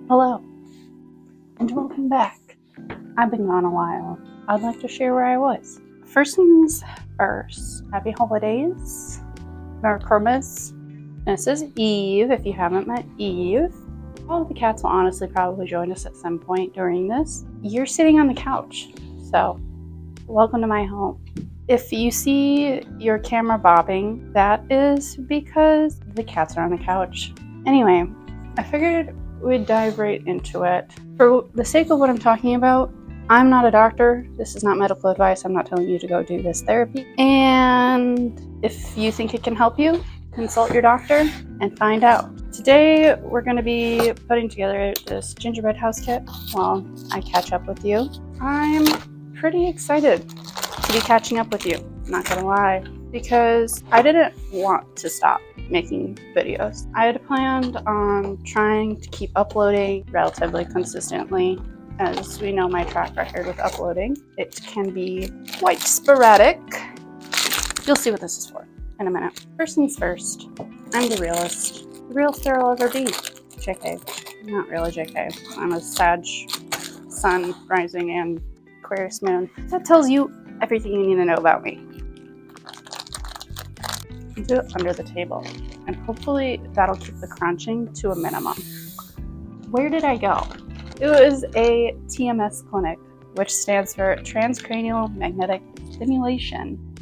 Hello, and welcome back. I've been gone a while. I'd like to share where I was. First things first, happy holidays, Merry Christmas. This is Eve, if you haven't met Eve. All of the cats will honestly probably join us at some point during this. You're sitting on the couch, so welcome to my home. If you see your camera bobbing, that is because the cats are on the couch. Anyway, I figured we'd dive right into it. For the sake of what I'm talking about, I'm not a doctor. This is not medical advice. I'm not telling you to go do this therapy. And if you think it can help you, consult your doctor and find out. Today, we're going to be putting together this gingerbread house kit while I catch up with you. I'm pretty excited to be catching up with you, not gonna lie, because I didn't want to stop making videos. I had planned on trying to keep uploading relatively consistently. As we know, my track record with uploading, it can be quite sporadic. You'll see what this is for in a minute. First things first, I'm the realist. The realest there will ever be. JK. Not really JK. I'm a Sag sun rising and Aquarius moon. That tells you everything you need to know about me. Do it under the table, and hopefully that'll keep the crunching to a minimum. Where did I go? It was a TMS clinic, which stands for transcranial magnetic stimulation.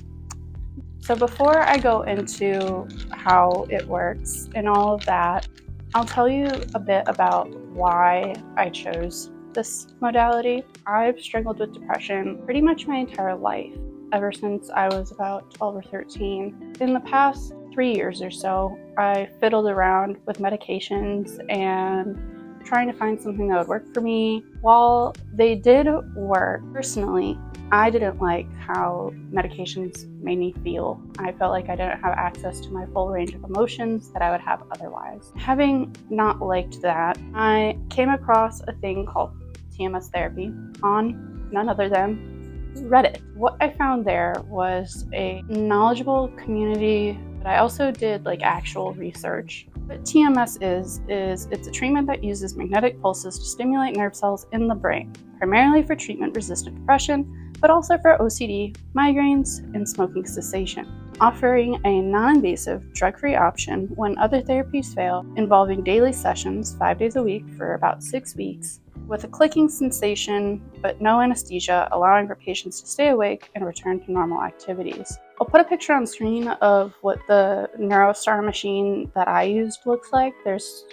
So before I go into how it works and all of that, I'll tell you a bit about why I chose this modality. I've struggled with depression pretty much my entire life, ever since I was about 12 or 13. In the past 3 years or so, I fiddled around with medications and trying to find something that would work for me. While they did work, personally, I didn't like how medications made me feel. I felt like I didn't have access to my full range of emotions that I would have otherwise. Having not liked that, I came across a thing called TMS therapy on none other than Reddit. What I found there was a knowledgeable community, but I also did actual research. What TMS is it's a treatment that uses magnetic pulses to stimulate nerve cells in the brain, primarily for treatment-resistant depression, but also for OCD, migraines, and smoking cessation, offering a non-invasive, drug-free option when other therapies fail, involving daily sessions 5 days a week for about 6 weeks, with a clicking sensation but no anesthesia, allowing for patients to stay awake and return to normal activities. I'll put a picture on screen of what the NeuroStar machine that I used looks like. There's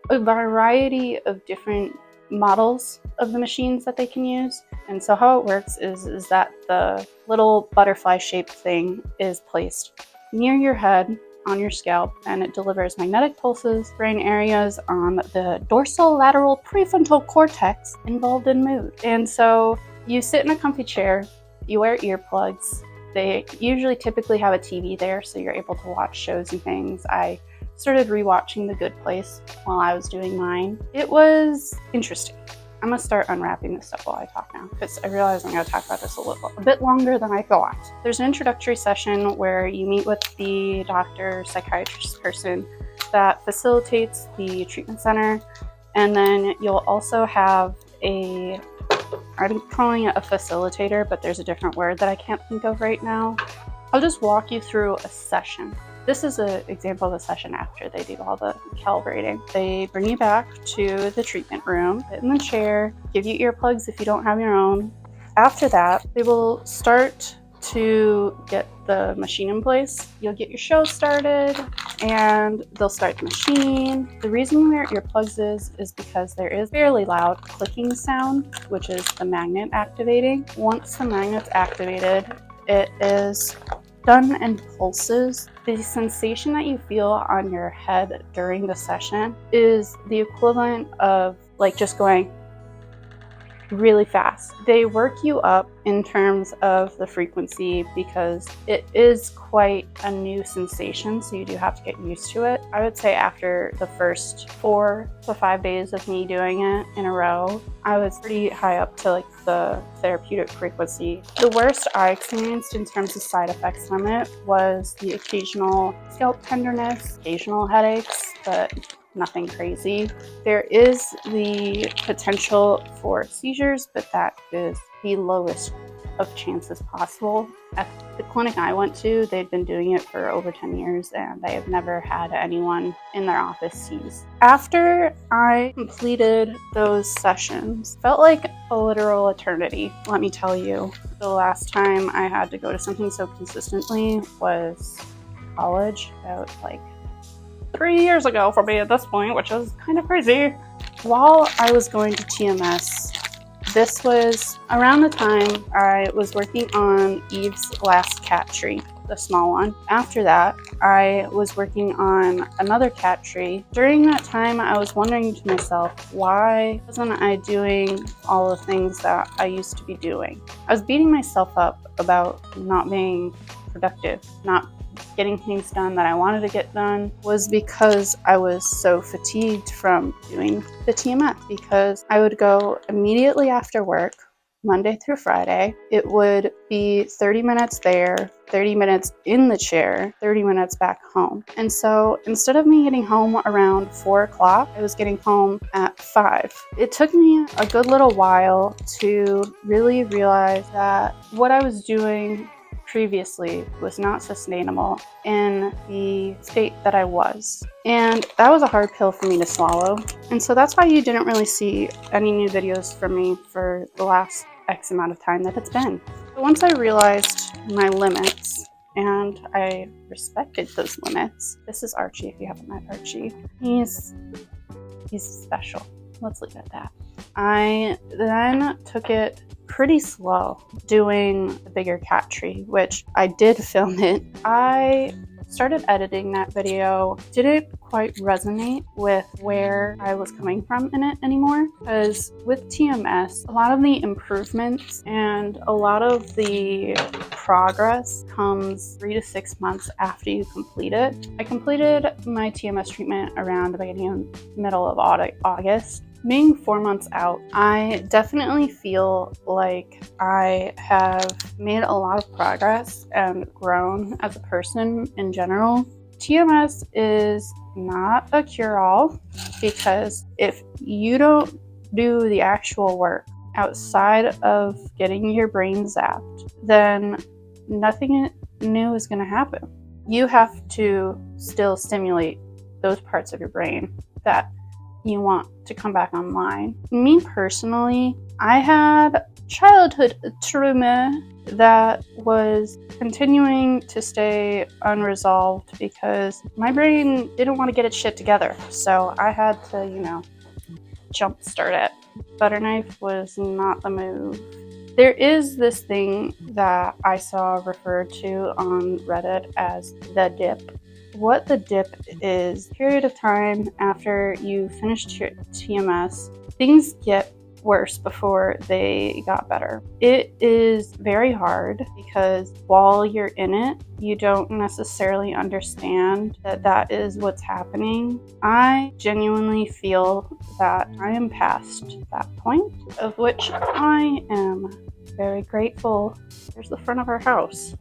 a variety of different models of the machines that they can use. And so how it works is that the little butterfly-shaped thing is placed near your head on your scalp, and it delivers magnetic pulses, brain areas on the dorsolateral prefrontal cortex involved in mood. And so you sit in a comfy chair, you wear earplugs. They usually typically have a TV there, so you're able to watch shows and things. I started rewatching The Good Place while I was doing mine. It was interesting. I'm gonna start unwrapping this stuff while I talk now, because I realize I'm gonna talk about this a bit longer than I thought. There's an introductory session where you meet with the doctor, psychiatrist person that facilitates the treatment center, and then you'll also have I'm calling it a facilitator, but there's a different word that I can't think of right now. I'll just walk you through a session. This is an example of a session after they do all the calibrating. They bring you back to the treatment room, sit in the chair, give you earplugs if you don't have your own. After that, they will start to get the machine in place. You'll get your show started and they'll start the machine. The reason you wear earplugs is because there is fairly loud clicking sound, which is the magnet activating. Once the magnet's activated, it is done in pulses. The sensation that you feel on your head during the session is the equivalent of just going really fast. They work you up in terms of the frequency because it is quite a new sensation, so you do have to get used to it. I would say after the first 4 to 5 days of me doing it in a row, I was pretty high up to the therapeutic frequency. The worst I experienced in terms of side effects from it was the occasional scalp tenderness, occasional headaches, but nothing crazy. There is the potential for seizures, but that is the lowest of chances possible. At the clinic I went to, they'd been doing it for over 10 years and they have never had anyone in their office seize. After I completed those sessions, felt like a literal eternity. Let me tell you, the last time I had to go to something so consistently was college, about like 3 years ago for me at this point, which is kind of crazy. While I was going to TMS, this was around the time I was working on Eve's last cat tree, the small one. After that, I was working on another cat tree. During that time, I was wondering to myself, why wasn't I doing all the things that I used to be doing? I was beating myself up about not being productive, not getting things done that I wanted to get done, was because I was so fatigued from doing the TMS, because I would go immediately after work, Monday through Friday. It would be 30 minutes there, 30 minutes in the chair, 30 minutes back home. And so instead of me getting home around 4 o'clock, I was getting home at 5. It took me a good little while to really realize that what I was doing previously was not sustainable in the state that I was. And that was a hard pill for me to swallow. And so that's why you didn't really see any new videos from me for the last X amount of time that it's been. But once I realized my limits and I respected those limits, this is Archie if you haven't met Archie. He's special. Let's leave it at that. I then took it pretty slow doing the bigger cat tree, which I did film it. I started editing that video, didn't quite resonate with where I was coming from in it anymore, because with TMS, a lot of the improvements and a lot of the progress comes 3 to 6 months after you complete it. I completed my TMS treatment around the beginning, middle of August. Being 4 months out, I definitely feel like I have made a lot of progress and grown as a person in general. TMS is not a cure-all, because if you don't do the actual work outside of getting your brain zapped, then nothing new is going to happen. You have to still stimulate those parts of your brain that you want to come back online. Me personally, I had childhood trauma that was continuing to stay unresolved because my brain didn't want to get its shit together. So I had to, jumpstart it. Butter knife was not the move. There is this thing that I saw referred to on Reddit as the dip. What the dip is, period of time after you finished your TMS, things get worse before they got better. It is very hard because while you're in it, you don't necessarily understand that that is what's happening. I genuinely feel that I am past that point, of which I am very grateful. Here's the front of our house.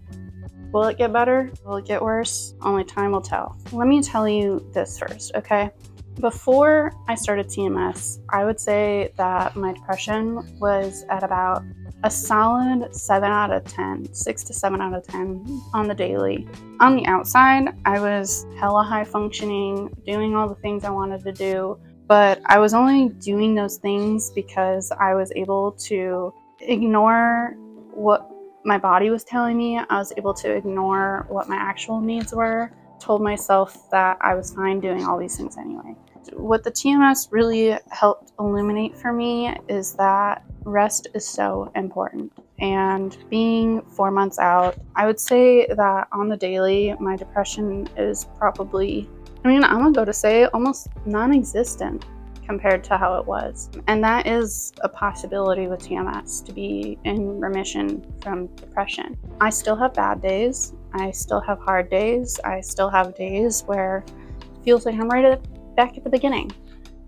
Will it get better? Will it get worse? Only time will tell. Let me tell you this first, okay? Before I started TMS, I would say that my depression was at about a solid 7 out of 10, 6 to 7 out of 10 on the daily. On the outside, I was hella high functioning, doing all the things I wanted to do, but I was only doing those things because I was able to ignore what my body was telling me. I was able to ignore what my actual needs were. Told myself that I was fine doing all these things anyway. What the TMS really helped illuminate for me is that rest is so important. And being 4 months out, I would say that on the daily, my depression is probably, I'm gonna go to say almost non-existent compared to how it was. And that is a possibility with TMS, to be in remission from depression. I still have bad days. I still have hard days. I still have days where it feels like I'm back at the beginning.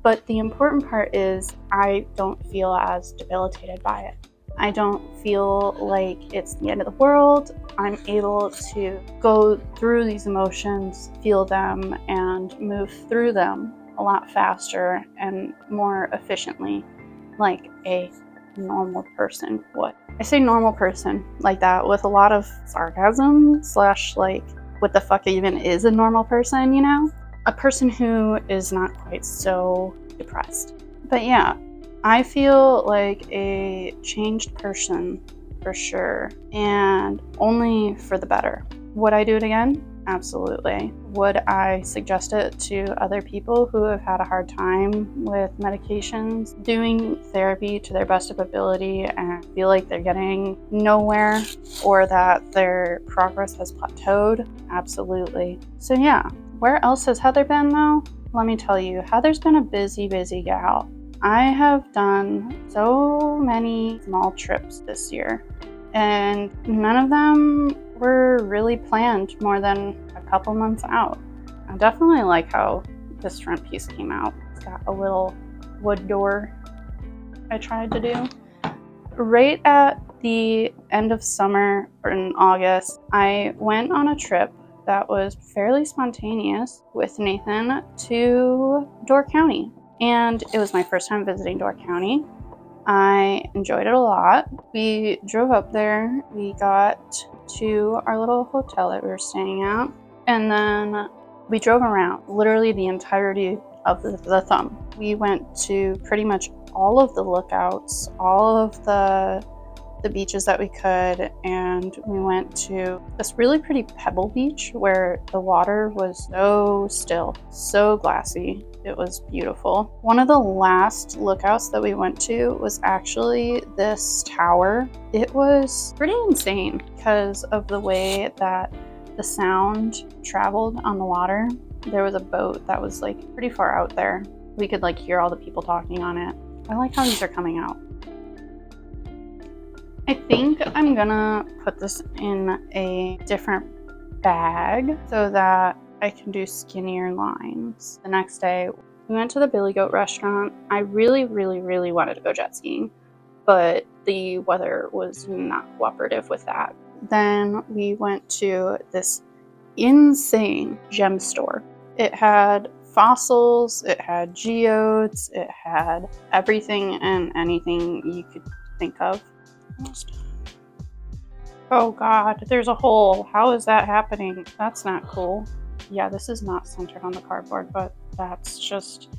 But the important part is I don't feel as debilitated by it. I don't feel like it's the end of the world. I'm able to go through these emotions, feel them, and move through them a lot faster and more efficiently like a normal person would. I say normal person like that with a lot of sarcasm / like what the fuck even is a normal person, you know? A person who is not quite so depressed. But yeah, I feel like a changed person for sure, and only for the better. Would I do it again? Absolutely. Would I suggest it to other people who have had a hard time with medications, doing therapy to their best of ability and feel like they're getting nowhere or that their progress has plateaued? Absolutely. So yeah, where else has Heather been though? Let me tell you, Heather's been a busy gal. I have done so many small trips this year, and none of them were really planned more than a couple months out. I definitely like how this front piece came out. It's got a little wood door I tried to do. Right at the end of summer or in August, I went on a trip that was fairly spontaneous with Nathan to Door County. And it was my first time visiting Door County. I enjoyed it a lot. We drove up there. We got to our little hotel that we were staying at. And then we drove around literally the entirety of the thumb. We went to pretty much all of the lookouts, all of the beaches that we could, and we went to this really pretty pebble beach where the water was so still, so glassy. It was beautiful. One of the last lookouts that we went to was actually this tower. It was pretty insane because of the way that the sound traveled on the water. There was a boat that was like pretty far out there. We could like hear all the people talking on it. I like how these are coming out. I think I'm gonna put this in a different bag so that I can do skinnier lines. The next day, we went to the Billy Goat restaurant. I really wanted to go jet skiing, but the weather was not cooperative with that. Then we went to this insane gem store. It had fossils, it had geodes, it had everything and anything you could think of. Oh god, there's a hole. How is that happening? That's not cool. Yeah, this is not centered on the cardboard, but that's just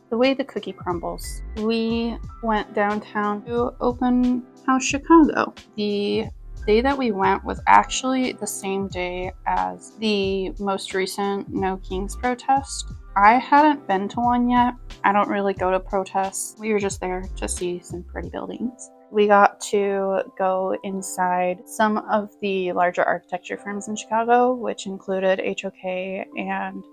the way the cookie crumbles. We went downtown to Open House Chicago. The day that we went was actually the same day as the most recent No Kings protest. I hadn't been to one yet. I don't really go to protests. We were just there to see some pretty buildings. We got to go inside some of the larger architecture firms in Chicago, which included HOK and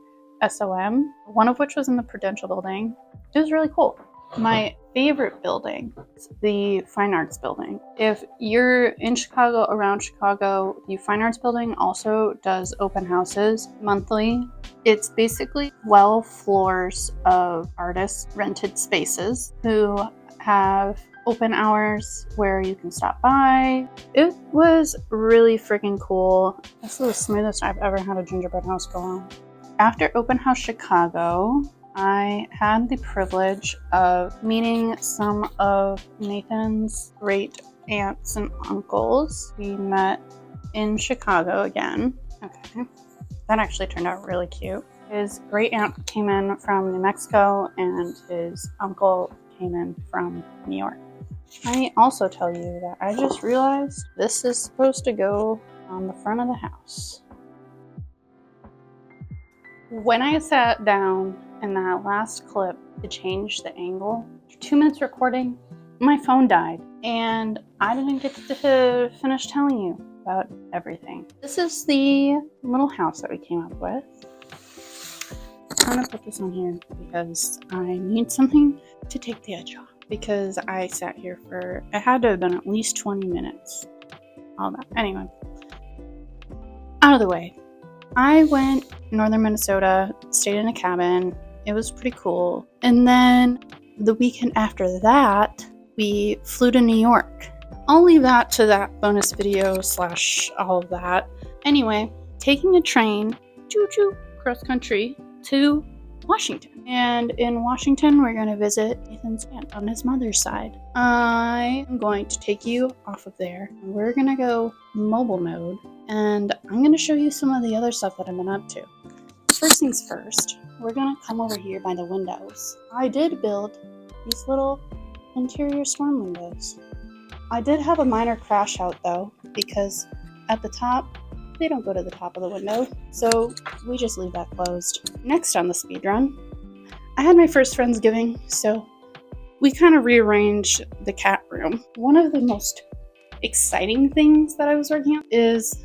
SOM, one of which was in the Prudential building. It was really cool. My favorite building is the Fine Arts building. If you're in Chicago, around Chicago, the Fine Arts building also does open houses monthly. It's basically 12 floors of artists' rented spaces who have open hours where you can stop by. It was really freaking cool. This is the smoothest I've ever had a gingerbread house go on. After Open House Chicago, I had the privilege of meeting some of Nathan's great aunts and uncles. We met in Chicago again. Okay, that actually turned out really cute. His great aunt came in from New Mexico and his uncle came in from New York. Let me also tell you that I just realized this is supposed to go on the front of the house. When I sat down in that last clip to change the angle, 2 minutes recording, my phone died and I didn't get to finish telling you about everything. This is the little house that we came up with. I'm gonna put this on here because I need something to take the edge off. Because I sat here for, it had to have been at least 20 minutes. All that. Anyway, out of the way. I went northern Minnesota, stayed in a cabin. It was pretty cool. And then the weekend after that, we flew to New York. I'll leave that to that bonus video / all of that. Anyway, taking a train, choo-choo, cross country to Washington. And in Washington, we're going to visit Ethan's aunt on his mother's side. I am going to take you off of there. We're going to go mobile mode, and I'm going to show you some of the other stuff that I've been up to. First things first, we're going to come over here by the windows. I did build these little interior storm windows. I did have a minor crash out though, because at the top, they don't go to the top of the window, so we just leave that closed. Next on the speed run, I had my first Friendsgiving, so we kind of rearranged the cat room. One of the most exciting things that I was working on is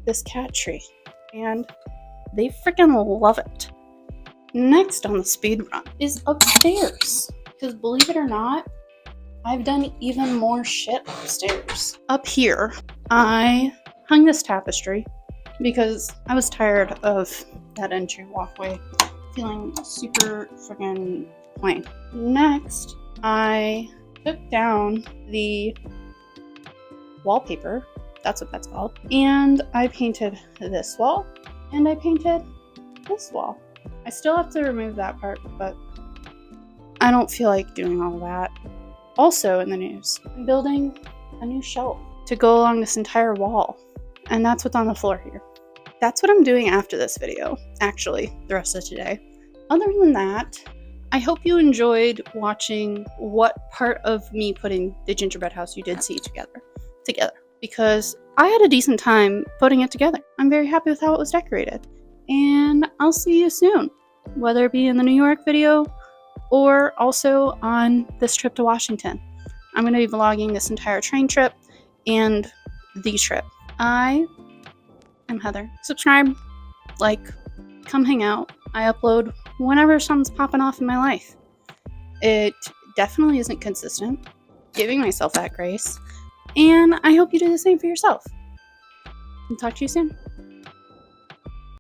this cat tree, and they freaking love it. Next on the speed run is upstairs, because believe it or not, I've done even more shit upstairs. Up here, I hung this tapestry because I was tired of that entry walkway feeling super freaking plain. Next, I took down the wallpaper, that's what that's called, and I painted this wall, and I painted this wall. I still have to remove that part, but I don't feel like doing all that. Also in the news, I'm building a new shelf to go along this entire wall. And that's what's on the floor here. That's what I'm doing after this video, actually, the rest of today. Other than that, I hope you enjoyed watching what part of me putting the gingerbread house you did see together, because I had a decent time putting it together. I'm very happy with how it was decorated. And I'll see you soon, whether it be in the New York video or also on this trip to Washington. I'm going to be vlogging this entire train trip and the trip. I am Heather. Subscribe, like, come hang out. I upload whenever something's popping off in my life. It definitely isn't consistent, giving myself that grace, and I hope you do the same for yourself. And talk to you soon.